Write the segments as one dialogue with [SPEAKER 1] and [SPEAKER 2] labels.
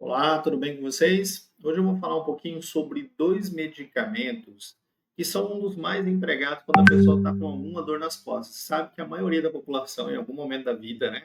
[SPEAKER 1] Olá, tudo bem com vocês? Hoje eu vou falar um pouquinho sobre dois medicamentos que são um dos mais empregados quando a pessoa está com alguma dor nas costas. Sabe que a maioria da população, em algum momento da vida, né,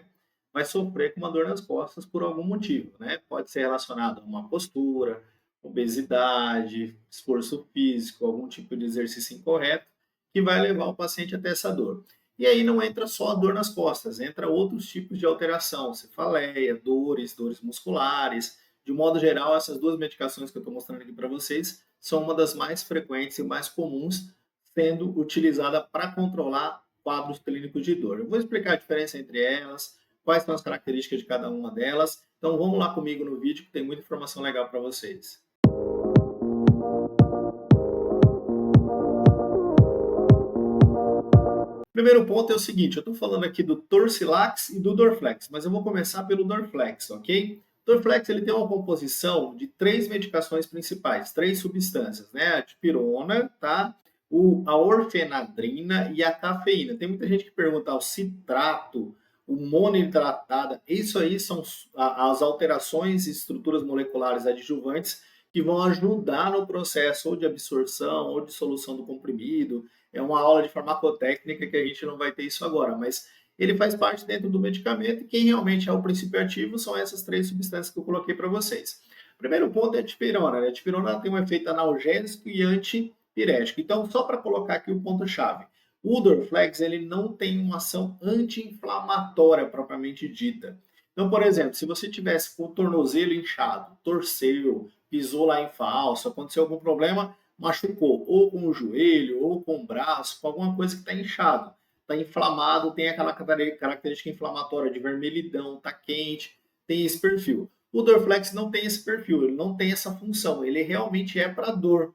[SPEAKER 1] vai sofrer com uma dor nas costas por algum motivo, né? Pode ser relacionado a uma postura, obesidade, esforço físico, algum tipo de exercício incorreto, que vai levar o paciente até essa dor. E aí não entra só a dor nas costas, entra outros tipos de alteração, cefaleia, dores musculares. De modo geral, essas duas medicações que eu estou mostrando aqui para vocês são uma das mais frequentes e mais comuns, sendo utilizada para controlar quadros clínicos de dor. Eu vou explicar a diferença entre elas, quais são as características de cada uma delas. Então vamos lá comigo no vídeo que tem muita informação legal para vocês. Primeiro ponto é o seguinte, eu estou falando aqui do Torcilax e do Dorflex, mas eu vou começar pelo Dorflex, ok? O Dorflex ele tem uma composição de três medicações principais, três substâncias, né? A dipirona, tá? A orfenadrina e a cafeína. Tem muita gente que pergunta o citrato, o monohidratada, isso aí são as alterações e estruturas moleculares adjuvantes que vão ajudar no processo ou de absorção ou de solução do comprimido. É uma aula de farmacotécnica que a gente não vai ter isso agora, mas ele faz parte dentro do medicamento e quem realmente é o princípio ativo são essas três substâncias que eu coloquei para vocês. Primeiro ponto é a dipirona. A dipirona tem um efeito analgésico e antipirético. Então, só para colocar aqui o ponto-chave, o Dorflex ele não tem uma ação anti-inflamatória propriamente dita. Então, por exemplo, se você tivesse com o tornozelo inchado, torceu, pisou lá em falso, aconteceu algum problema, machucou ou com o joelho, ou com o braço, com alguma coisa que está inchado, está inflamado, tem aquela característica inflamatória de vermelhidão, está quente, tem esse perfil. O Dorflex não tem esse perfil, ele não tem essa função, ele realmente é para dor.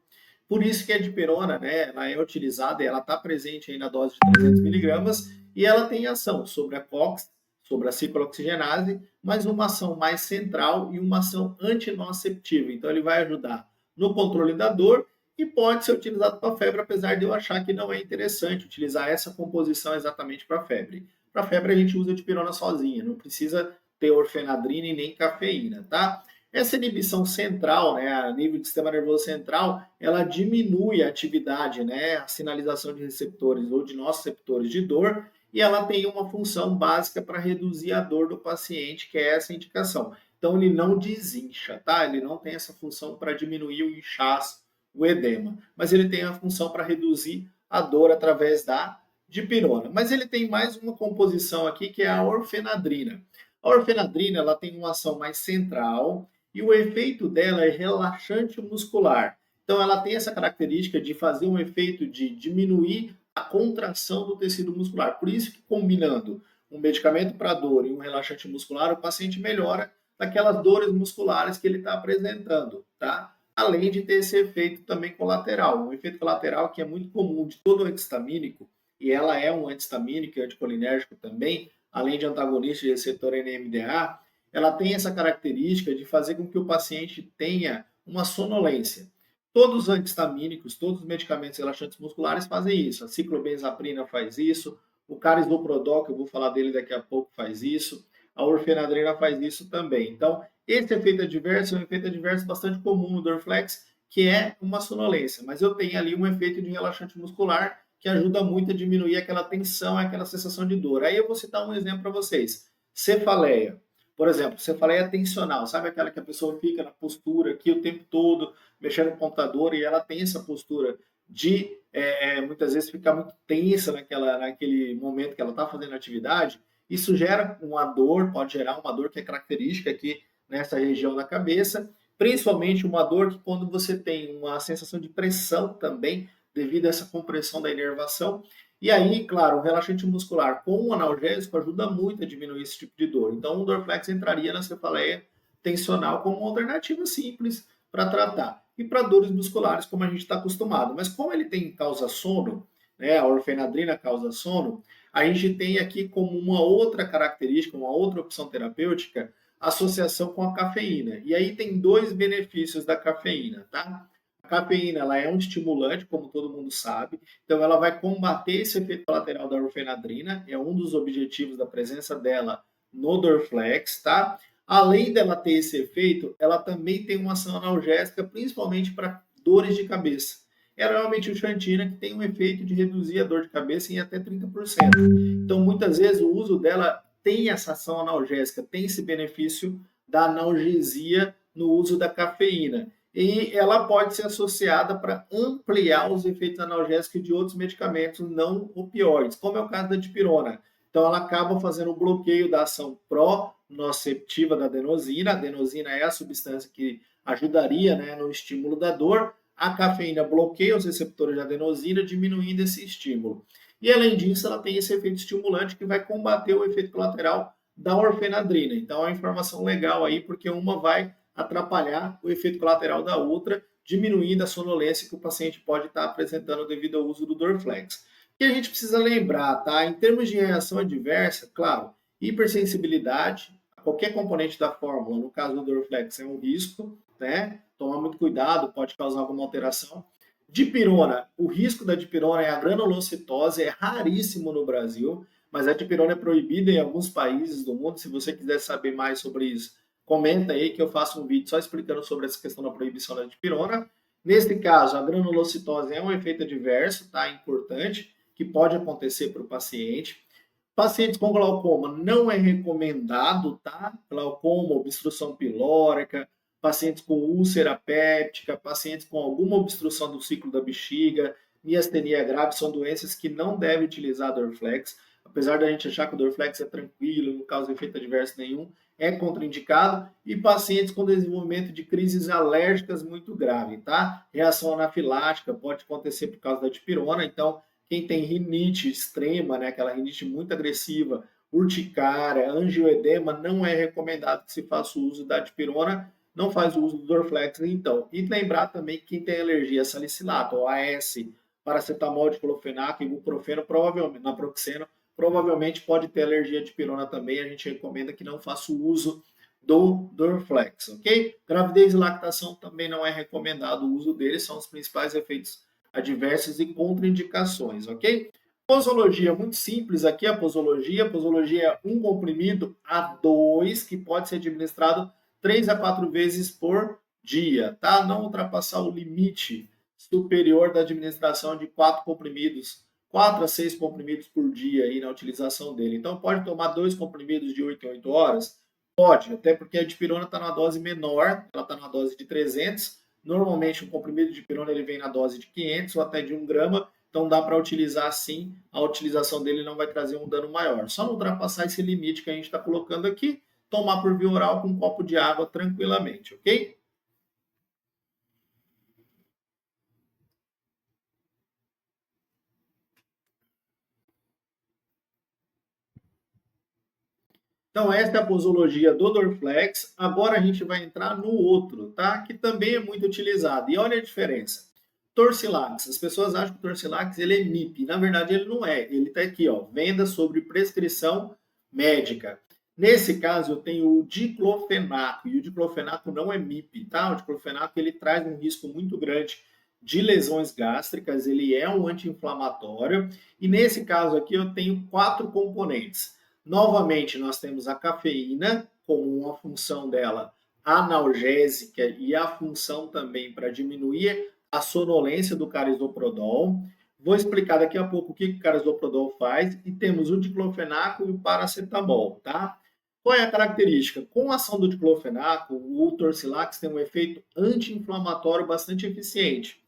[SPEAKER 1] Por isso que a dipirona, né, ela é utilizada e ela está presente aí na dose de 300 miligramas e ela tem ação sobre a COX, sobre a ciclooxigenase, mas uma ação mais central e uma ação antinociceptiva. Então ele vai ajudar no controle da dor e pode ser utilizado para febre, apesar de eu achar que não é interessante utilizar essa composição exatamente para febre. Para febre a gente usa a dipirona sozinha, não precisa ter orfenadrina e nem cafeína, tá? Essa inibição central, né, a nível do sistema nervoso central, ela diminui a atividade, né, a sinalização de receptores ou de nociceptores de dor, e ela tem uma função básica para reduzir a dor do paciente, que é essa indicação. Então ele não desincha, tá? Ele não tem essa função para diminuir o inchaço, o edema, mas ele tem a função para reduzir a dor através da dipirona. Mas ele tem mais uma composição aqui que é a orfenadrina. A orfenadrina ela tem uma ação mais central e o efeito dela é relaxante muscular. Então ela tem essa característica de fazer um efeito de diminuir a contração do tecido muscular. Por isso que combinando um medicamento para dor e um relaxante muscular, o paciente melhora daquelas dores musculares que ele está apresentando, tá? Além de ter esse efeito também colateral. Um efeito colateral que é muito comum de todo antistamínico, e ela é um antistamínico e anticolinérgico também, além de antagonista de receptor NMDA, ela tem essa característica de fazer com que o paciente tenha uma sonolência. Todos os antistamínicos, todos os medicamentos relaxantes musculares fazem isso. A ciclobenzaprina faz isso, o carisoprodol, que eu vou falar dele daqui a pouco, faz isso, a orfenadrina faz isso também. Então, esse efeito adverso é um efeito adverso bastante comum no Dorflex, que é uma sonolência, mas eu tenho ali um efeito de relaxante muscular que ajuda muito a diminuir aquela tensão, aquela sensação de dor. Aí eu vou citar um exemplo para vocês. Cefaleia. Por exemplo, cefaleia tensional, sabe aquela que a pessoa fica na postura aqui o tempo todo, mexendo no computador, e ela tem essa postura de, muitas vezes, ficar muito tensa naquele momento que ela está fazendo atividade. Isso gera uma dor, pode gerar uma dor que é característica aqui nessa região da cabeça, principalmente uma dor que quando você tem uma sensação de pressão também, devido a essa compressão da inervação. E aí, claro, o relaxante muscular com o analgésico ajuda muito a diminuir esse tipo de dor. Então, o Dorflex entraria na cefaleia tensional como uma alternativa simples para tratar. E para dores musculares, como a gente está acostumado. Mas como ele tem causa sono, né, a orfenadrina causa sono, a gente tem aqui como uma outra característica, uma outra opção terapêutica, associação com a cafeína. E aí tem dois benefícios da cafeína, tá? A cafeína ela é um estimulante, como todo mundo sabe, então ela vai combater esse efeito colateral da orfenadrina, é um dos objetivos da presença dela no Dorflex, tá? Além dela ter esse efeito, ela também tem uma ação analgésica, principalmente para dores de cabeça. É realmente o Xantina que tem um efeito de reduzir a dor de cabeça em até 30%. Então, muitas vezes, o uso dela tem essa ação analgésica, tem esse benefício da analgesia no uso da cafeína. E ela pode ser associada para ampliar os efeitos analgésicos de outros medicamentos não opioides, como é o caso da dipirona. Então, ela acaba fazendo o bloqueio da ação pró-noceptiva da adenosina. A adenosina é a substância que ajudaria, né, no estímulo da dor. A cafeína bloqueia os receptores de adenosina, diminuindo esse estímulo. E, além disso, ela tem esse efeito estimulante que vai combater o efeito colateral da orfenadrina. Então, é uma informação legal aí, porque uma vai atrapalhar o efeito colateral da outra, diminuindo a sonolência que o paciente pode estar apresentando devido ao uso do Dorflex. O que a gente precisa lembrar, tá? Em termos de reação adversa, claro, hipersensibilidade, qualquer componente da fórmula, no caso do Dorflex, é um risco, né? Tomar muito cuidado, pode causar alguma alteração. Dipirona, o risco da dipirona é a granulocitose, é raríssimo no Brasil, mas a dipirona é proibida em alguns países do mundo. Se você quiser saber mais sobre isso, comenta aí que eu faço um vídeo só explicando sobre essa questão da proibição da dipirona. Nesse caso, a granulocitose é um efeito adverso, tá? Importante, que pode acontecer para o paciente. Pacientes com glaucoma não é recomendado, tá? Glaucoma, obstrução pilórica, pacientes com úlcera péptica, pacientes com alguma obstrução do ciclo da bexiga, miastenia grave, são doenças que não devem utilizar Dorflex. Apesar da gente achar que o Dorflex é tranquilo, não causa efeito adverso nenhum, é contraindicado. E pacientes com desenvolvimento de crises alérgicas muito grave, tá? Reação anafilática pode acontecer por causa da dipirona, então quem tem rinite extrema, né, aquela rinite muito agressiva, urticária, angioedema, não é recomendado que se faça o uso da dipirona, não faz o uso do Dorflex, então. E lembrar também que quem tem alergia a salicilato, ou AS, paracetamol, diclofenaco, ibuprofeno, provavelmente, naproxeno, provavelmente pode ter alergia à dipirona também, a gente recomenda que não faça o uso do Dorflex, ok? Gravidez e lactação também não é recomendado o uso deles, são os principais efeitos adversas e contraindicações, ok? Posologia, muito simples aqui a posologia. Posologia é um comprimido A2 que pode ser administrado 3 a 4 vezes por dia, tá? Não ultrapassar o limite superior da administração de 4 comprimidos, 4 a 6 comprimidos por dia aí na utilização dele. Então, pode tomar 2 comprimidos de 8 em 8 horas? Pode, até porque a dipirona está na dose menor, ela está na dose de 300. Normalmente, um comprimido de dipirona ele vem na dose de 500 ou até de 1 grama, então dá para utilizar sim, a utilização dele não vai trazer um dano maior. Só não ultrapassar esse limite que a gente está colocando aqui, tomar por via oral com um copo de água tranquilamente, ok? Então, esta é a posologia do Dorflex. Agora a gente vai entrar no outro, tá? Que também é muito utilizado. E olha a diferença. Torcilax. As pessoas acham que o Torcilax ele é MIP. Na verdade, ele não é. Ele está aqui, ó, venda sobre prescrição médica. Nesse caso, eu tenho o diclofenaco. E o diclofenaco não é MIP, tá? O diclofenaco ele traz um risco muito grande de lesões gástricas. Ele é um anti-inflamatório. E nesse caso aqui, eu tenho 4 componentes. Novamente, nós temos a cafeína como uma função dela analgésica e a função também para diminuir a sonolência do carisoprodol. Vou explicar daqui a pouco o que o carisoprodol faz e temos o diclofenaco e o paracetamol, tá? Qual é a característica? Com a ação do diclofenaco, o Torcilax tem um efeito anti-inflamatório bastante eficiente.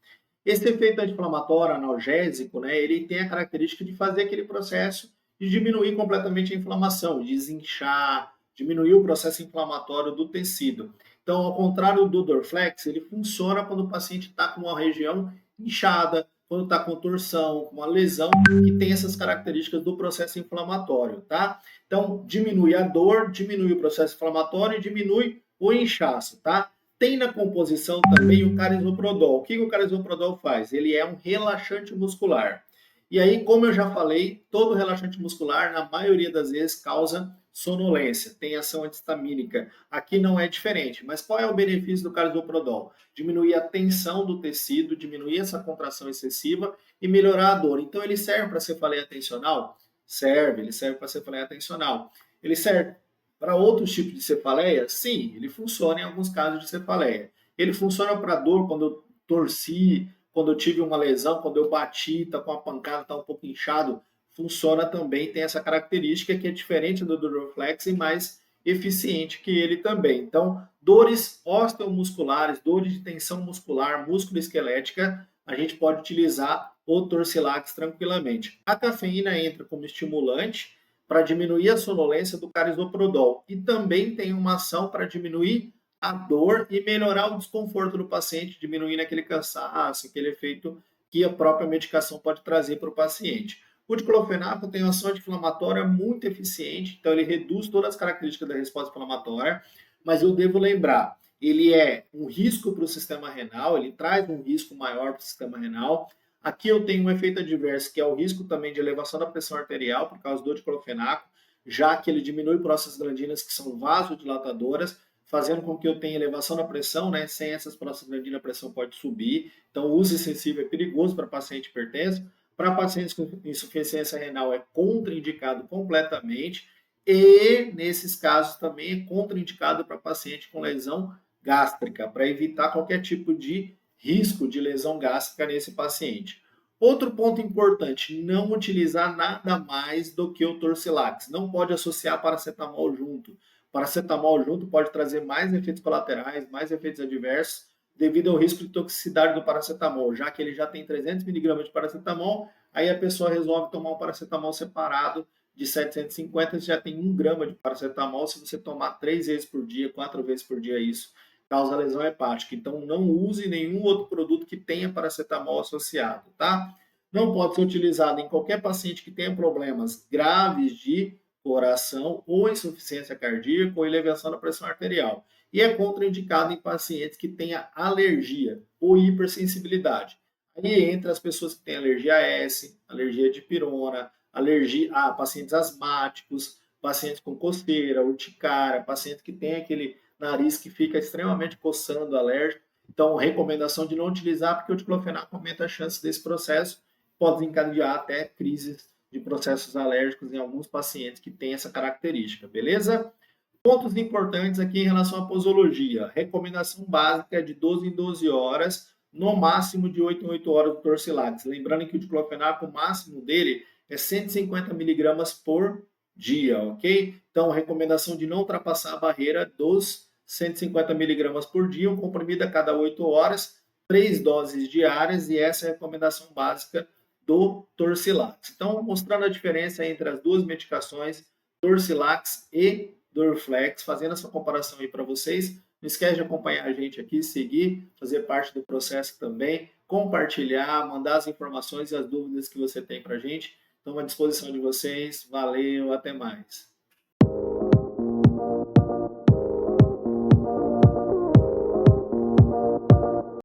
[SPEAKER 1] Esse efeito anti-inflamatório analgésico, né, ele tem a característica de fazer aquele processo de diminuir completamente a inflamação, desinchar, diminuir o processo inflamatório do tecido. Então, ao contrário do Dorflex, ele funciona quando o paciente está com uma região inchada, quando está com torção, com uma lesão que tem essas características do processo inflamatório, tá? Então, diminui a dor, diminui o processo inflamatório e diminui o inchaço, tá? Tem na composição também o carisoprodol. O que o carisoprodol faz? Ele é um relaxante muscular. E aí, como eu já falei, todo relaxante muscular, na maioria das vezes, causa sonolência, tem ação antistamínica. Aqui não é diferente. Mas qual é o benefício do carisoprodol? Diminuir a tensão do tecido, diminuir essa contração excessiva e melhorar a dor. Então, ele serve para cefaleia tensional? Serve, ele serve para cefaleia tensional. Ele serve Para outros tipos de cefaleia, sim, ele funciona em alguns casos de cefaleia. Ele funciona para dor quando eu torci, quando eu tive uma lesão, quando eu bati, tá com a pancada, tá um pouco inchado, funciona também, tem essa característica que é diferente do Dorflex e mais eficiente que ele também. Então, dores osteomusculares, dores de tensão muscular, musculoesquelética, a gente pode utilizar o Torcilax tranquilamente. A cafeína entra como estimulante para diminuir a sonolência do carisoprodol e também tem uma ação para diminuir a dor e melhorar o desconforto do paciente, diminuindo aquele cansaço, aquele efeito que a própria medicação pode trazer para o paciente. O diclofenaco tem uma ação anti-inflamatória muito eficiente, então ele reduz todas as características da resposta inflamatória, mas eu devo lembrar, ele é um risco para o sistema renal, ele traz um risco maior para o sistema renal. Aqui eu tenho um efeito adverso, que é o risco também de elevação da pressão arterial por causa do diclofenaco, já que ele diminui prostaglandinas que são vasodilatadoras, fazendo com que eu tenha elevação da pressão, né? Sem essas prostaglandinas a pressão pode subir. Então, o uso excessivo é perigoso para paciente hipertenso. Para pacientes com insuficiência renal é contraindicado completamente. E, nesses casos, também é contraindicado para paciente com lesão gástrica, para evitar qualquer tipo de risco de lesão gástrica nesse paciente. Outro ponto importante, não utilizar nada mais do que o Torcilax. Não pode associar paracetamol junto. Paracetamol junto pode trazer mais efeitos colaterais, mais efeitos adversos, devido ao risco de toxicidade do paracetamol, já que ele já tem 300 miligramas de paracetamol, aí a pessoa resolve tomar um paracetamol separado de 750, já tem 1 grama de paracetamol. Se você tomar 3 vezes por dia, 4 vezes por dia, isso causa lesão hepática. Então, não use nenhum outro produto que tenha paracetamol associado, tá? Não pode ser utilizado em qualquer paciente que tenha problemas graves de coração ou insuficiência cardíaca ou elevação da pressão arterial. E é contraindicado em pacientes que tenham alergia ou hipersensibilidade. Aí entra as pessoas que têm alergia a S, alergia de pirona, alergia a pacientes asmáticos, pacientes com coceira, urticária, pacientes que têm aquele nariz que fica extremamente coçando, alérgico. Então, recomendação de não utilizar, porque o diclofenaco aumenta a chance desse processo, pode encadear até crises de processos alérgicos em alguns pacientes que têm essa característica, beleza? Pontos importantes aqui em relação à posologia. Recomendação básica é de 12 em 12 horas, no máximo de 8 em 8 horas do Torcilax. Lembrando que o diclofenaco, o máximo dele é 150 miligramas por dia, ok? Então, recomendação de não ultrapassar a barreira dos 150 miligramas por dia, um comprimido a cada 8 horas, 3 doses diárias, e essa é a recomendação básica do Torcilax. Então, mostrando a diferença entre as duas medicações, Torcilax e Dorflex, fazendo essa comparação aí para vocês. Não esquece de acompanhar a gente aqui, seguir, fazer parte do processo também, compartilhar, mandar as informações e as dúvidas que você tem para a gente. Estamos à disposição de vocês. Valeu, até mais.